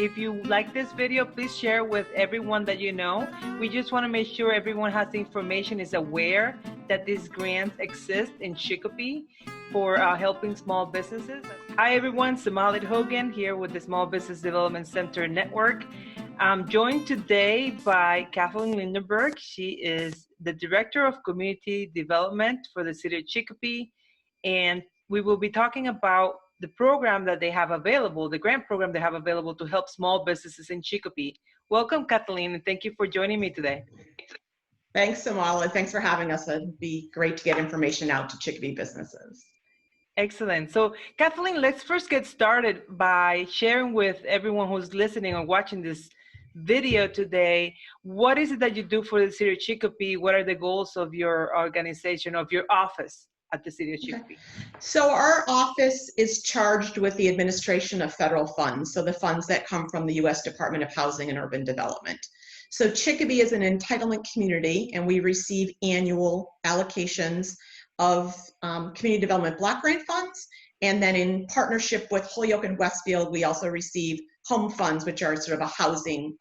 If you like this video, please share with everyone that you know. We just want to make sure everyone has the information, is aware that these grants exist in Chicopee for helping small businesses. Hi everyone, Samalid Hogan here with the Small Business Development Center Network. I'm joined today by Kathleen Lingenberg. She is the Director of Community Development for the City of Chicopee, and we will be talking about the program that they have available, the grant program they have available to help small businesses in Chicopee. Welcome, Kathleen, and thank you for joining me today. Thanks, Samalid. Thanks for having us. It'd be great to get information out to Chicopee businesses. Excellent. So, Kathleen, let's first get started by sharing with everyone who's listening or watching this video today, what is it that you do for the City of Chicopee? What are the goals of your organization, of your office at the City of Chicopee? So our office is charged with the administration of federal funds, so the funds that come from the U.S. Department of Housing and Urban Development. So Chicopee is an entitlement community, and we receive annual allocations of community development block grant funds. And then in partnership with Holyoke and Westfield, we also receive home funds, which are sort of a housing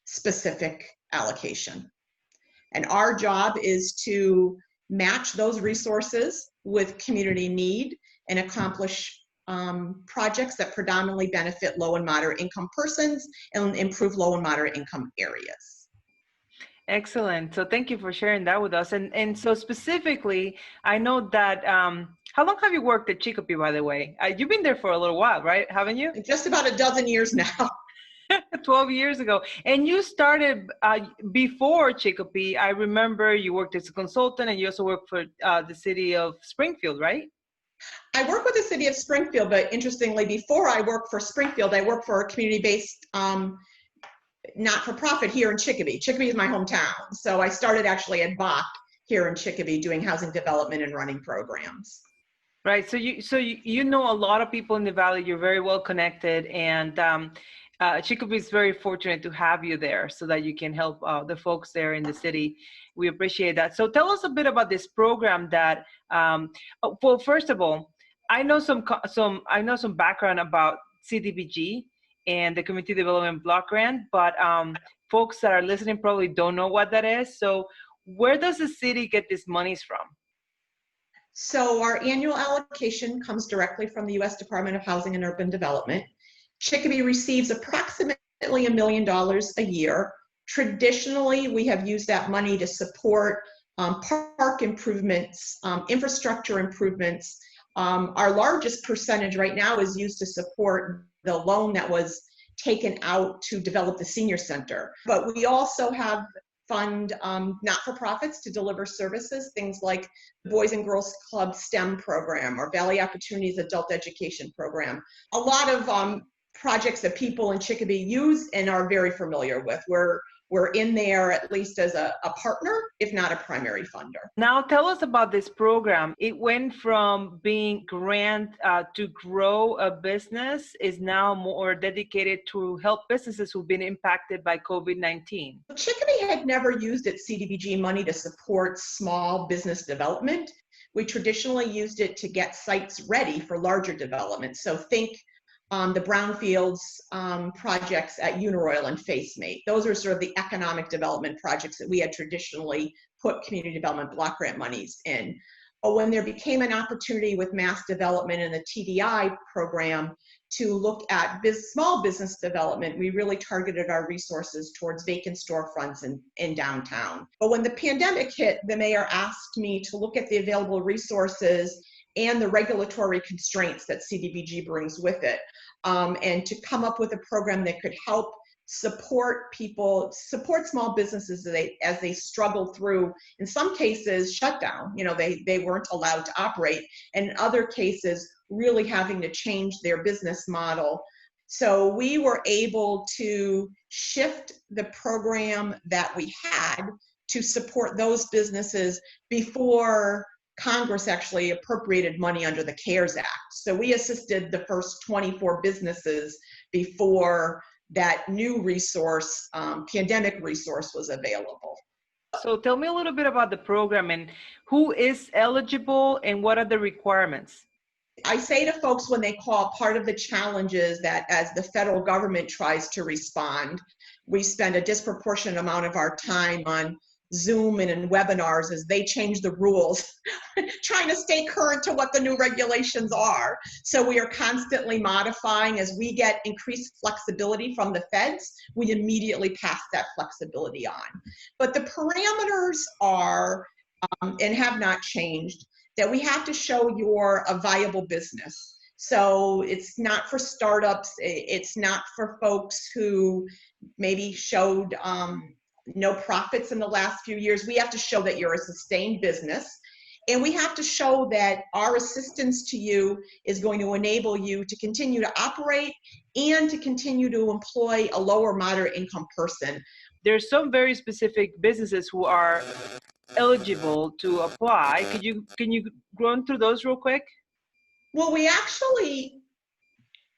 specific allocation. And our job is to match those resources with community need and accomplish projects that predominantly benefit low and moderate income persons and improve low and moderate income areas. Excellent. So thank you for sharing that with us. And so specifically, I know that, how long have you worked at Chicopee, by the way? You've been there for a little while, right? Haven't you? Just about a dozen years now. 12 years ago. And you started before Chicopee. I remember you worked as a consultant, and you also worked for the city of Springfield, right? I work with the city of Springfield, but interestingly, before I worked for Springfield, I worked for a community-based not-for-profit here in Chicopee. Chicopee is my hometown. So I started actually at Bach here in Chicopee doing housing development and running programs. Right. So you know a lot of people in the valley. You're very well connected, and Chicopee is very fortunate to have you there so that you can help the folks there in the city. We appreciate that. So tell us a bit about this program that, well, first of all, I know some background about CDBG and the Community Development Block Grant, but folks that are listening probably don't know what that is. So where does the city get these monies from? So our annual allocation comes directly from the U.S. Department of Housing and Urban Development. Chicopee receives approximately $1 million a year. Traditionally, we have used that money to support park improvements, infrastructure improvements. Our largest percentage right now is used to support the loan that was taken out to develop the senior center. But we also have fund not-for-profits to deliver services, things like the Boys and Girls Club STEM program or Valley Opportunities Adult Education program. A lot of projects that people in Chicopee use and are very familiar with. We're in there at least as a partner, if not a primary funder. Now tell us about this program. It went from being grant to grow a business, is now more dedicated to help businesses who've been impacted by COVID-19. Chicopee had never used its CDBG money to support small business development. We traditionally used it to get sites ready for larger development. So think the brownfields projects at Uniroyal and FaceMate. Those are sort of the economic development projects that we had traditionally put community development block grant monies in. But when there became an opportunity with mass development and the TDI program to look at small business development, we really targeted our resources towards vacant storefronts in downtown. But when the pandemic hit, the mayor asked me to look at the available resources and the regulatory constraints that CDBG brings with it, and to come up with a program that could help support small businesses as they struggle through, in some cases, shutdown. You know, they weren't allowed to operate, and in other cases, really having to change their business model. So we were able to shift the program that we had to support those businesses before Congress actually appropriated money under the CARES Act. So we assisted the first 24 businesses before that new resource, pandemic resource, was available. So tell me a little bit about the program and who is eligible and what are the requirements? I say to folks when they call, part of the challenge is that as the federal government tries to respond, we spend a disproportionate amount of our time on Zoom and in webinars as they change the rules, trying to stay current to what the new regulations are. So we are constantly modifying. As we get increased flexibility from the feds, we immediately pass that flexibility on. But the parameters are, and have not changed, that we have to show you're a viable business. So it's not for startups, it's not for folks who maybe showed no profits in the last few years. We have to show that you're a sustained business, and we have to show that our assistance to you is going to enable you to continue to operate and to continue to employ a lower moderate income person. There's some very specific businesses who are eligible to apply. Can you run through those real quick? Well,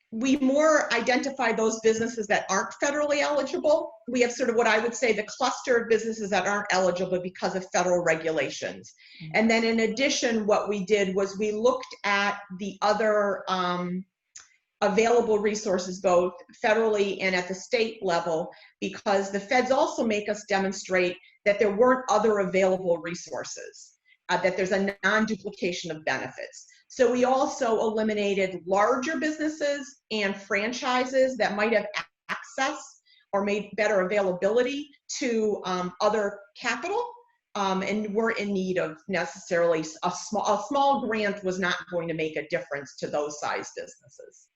we more identify those businesses that aren't federally eligible. We have sort of what I would say the cluster of businesses that aren't eligible because of federal regulations. And then in addition, what we did was we looked at the other available resources, both federally and at the state level, because the feds also make us demonstrate that there weren't other available resources, that there's a non-duplication of benefits. So we also eliminated larger businesses and franchises that might have access or made better availability to other capital, and weren't in need of necessarily a small grant was not going to make a difference to those size businesses.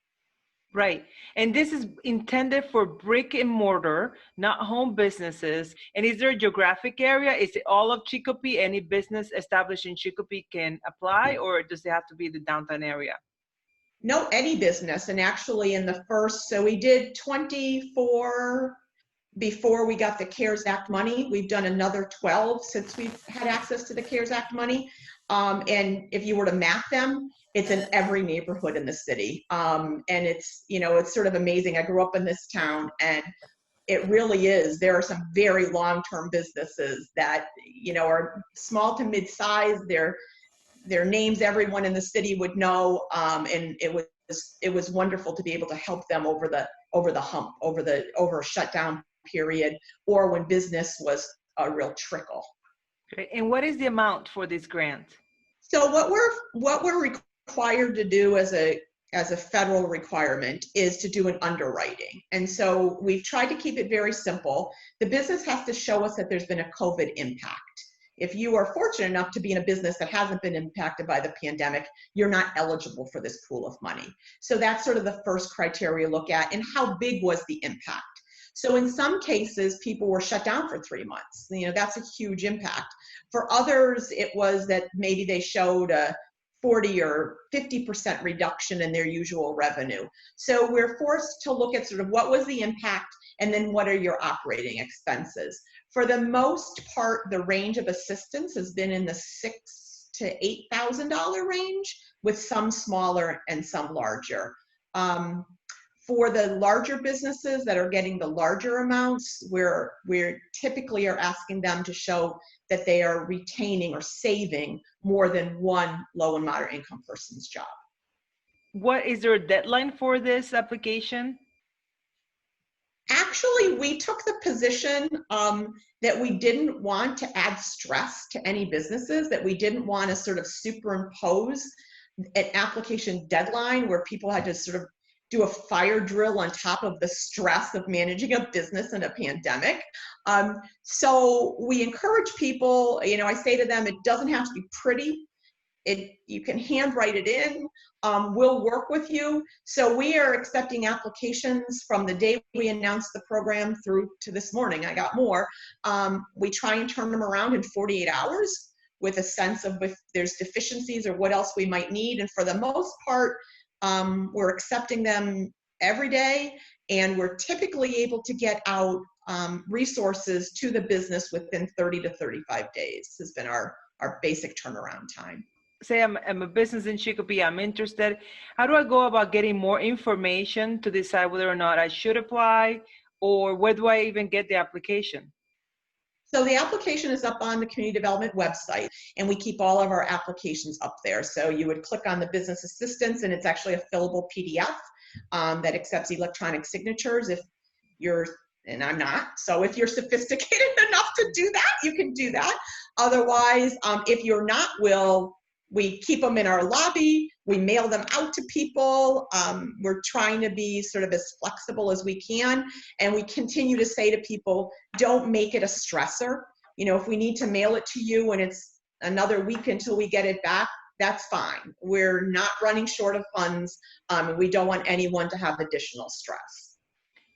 Right. And this is intended for brick and mortar, not home businesses. And is there a geographic area? Is it all of Chicopee? Any business established in Chicopee can apply, or does it have to be the downtown area? No, any business. And actually in the first, so we did 24 before we got the CARES Act money. We've done another 12 since we've had access to the CARES Act money. And if you were to map them, it's in every neighborhood in the city. And it's, it's sort of amazing. I grew up in this town, and it really is. There are some very long-term businesses that, are small to mid-size. Their names everyone in the city would know. And it was wonderful to be able to help them over the hump, over a shutdown period, or when business was a real trickle. Great. And what is the amount for this grant? So what we're required to do as a federal requirement is to do an underwriting. And so we've tried to keep it very simple. The business has to show us that there's been a COVID impact. If you are fortunate enough to be in a business that hasn't been impacted by the pandemic, you're not eligible for this pool of money. So that's sort of the first criteria to look at, and how big was the impact. So in some cases, people were shut down for 3 months. That's a huge impact. For others, it was that maybe they showed a 40 or 50% reduction in their usual revenue. So we're forced to look at sort of what was the impact, and then what are your operating expenses. For the most part, the range of assistance has been in the $6,000 to $8,000 range, with some smaller and some larger. For the larger businesses that are getting the larger amounts, we're typically are asking them to show that they are retaining or saving more than one low and moderate income person's job. What is there a deadline for this application? Actually, we took the position that we didn't want to add stress to any businesses, that we didn't want to sort of superimpose an application deadline where people had to sort of do a fire drill on top of the stress of managing a business in a pandemic. So we encourage people, I say to them, it doesn't have to be pretty. You can handwrite it in. We'll work with you. So we are accepting applications from the day we announced the program through to this morning. I got more. We try and turn them around in 48 hours with a sense of if there's deficiencies or what else we might need. And for the most part, we're accepting them every day, and we're typically able to get out resources to the business within 30 to 35 days has been our basic turnaround time. Say I'm a business in Chicopee, I'm interested. How do I go about getting more information to decide whether or not I should apply, or where do I even get the application? So the application is up on the community development website, and we keep all of our applications up there. So you would click on the business assistance, and it's actually a fillable PDF that accepts electronic signatures if you're, and I'm not, so if you're sophisticated enough to do that, you can do that. Otherwise, if you're not, we keep them in our lobby, we mail them out to people. We're trying to be sort of as flexible as we can. And we continue to say to people, don't make it a stressor. You know, if we need to mail it to you and it's another week until we get it back, that's fine. We're not running short of funds, and we don't want anyone to have additional stress.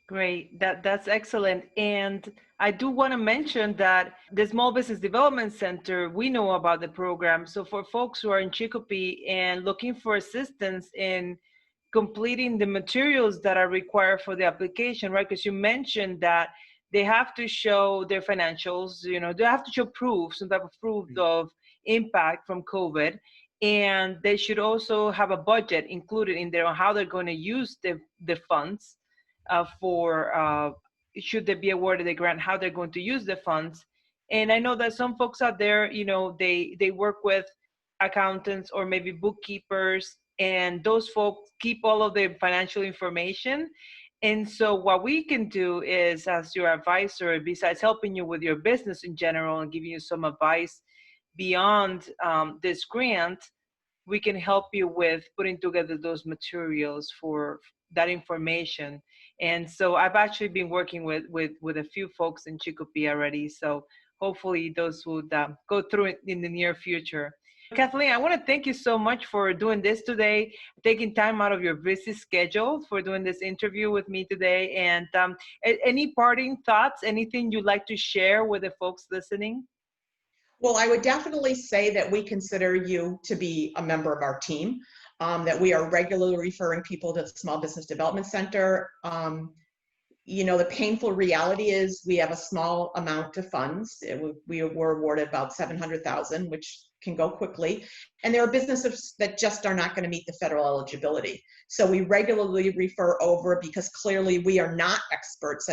Great, that's excellent. And I do want to mention that the Small Business Development Center, we know about the program. So for folks who are in Chicopee and looking for assistance in completing the materials that are required for the application, right? Because you mentioned that they have to show their financials, you know, they have to show proof, some type of proof of impact from COVID. And they should also have a budget included in there on how they're going to use the funds. Should they be awarded a grant, how they're going to use the funds. And I know that some folks out there, you know, they work with accountants or maybe bookkeepers, and those folks keep all of the financial information. And so what we can do is, as your advisor, besides helping you with your business in general and giving you some advice beyond this grant, we can help you with putting together those materials for that information. And so I've actually been working with a few folks in Chicopee already. So hopefully those would go through it in the near future. Kathleen, I want to thank you so much for doing this today, taking time out of your busy schedule for doing this interview with me today. And any parting thoughts, anything you'd like to share with the folks listening? Well, I would definitely say that we consider you to be a member of our team, that we are regularly referring people to the Small Business Development Center. You know, the painful reality is we have a small amount of funds. We were awarded about $700,000, which can go quickly. And there are businesses that just are not going to meet the federal eligibility. So we regularly refer over because clearly we are not experts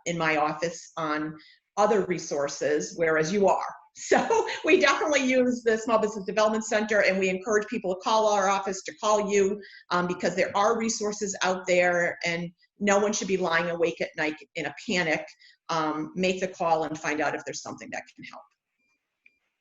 in my office on other resources, whereas you are. So we definitely use the Small Business Development Center, and we encourage people to call our office, to call you, because there are resources out there, and no one should be lying awake at night in a panic. Make the call and find out if there's something that can help.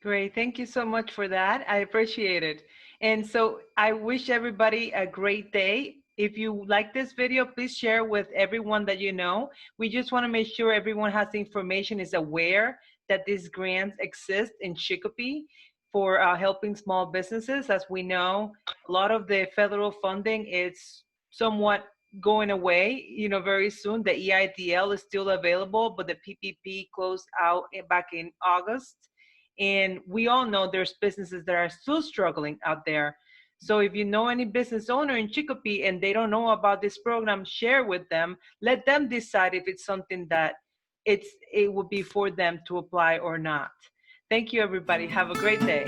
Great. Thank you so much for that. I appreciate it. And so I wish everybody a great day. If you like this video, please share with everyone that you know. We just want to make sure everyone has the information, is aware that these grants exist in Chicopee for helping small businesses. As we know, a lot of the federal funding is somewhat going away, you know, very soon. The EIDL is still available, but the PPP closed out back in August. And we all know there's businesses that are still struggling out there. So if you know any business owner in Chicopee and they don't know about this program, share with them. Let them decide if it's something that it would be for them to apply or not. Thank you, everybody. Have a great day.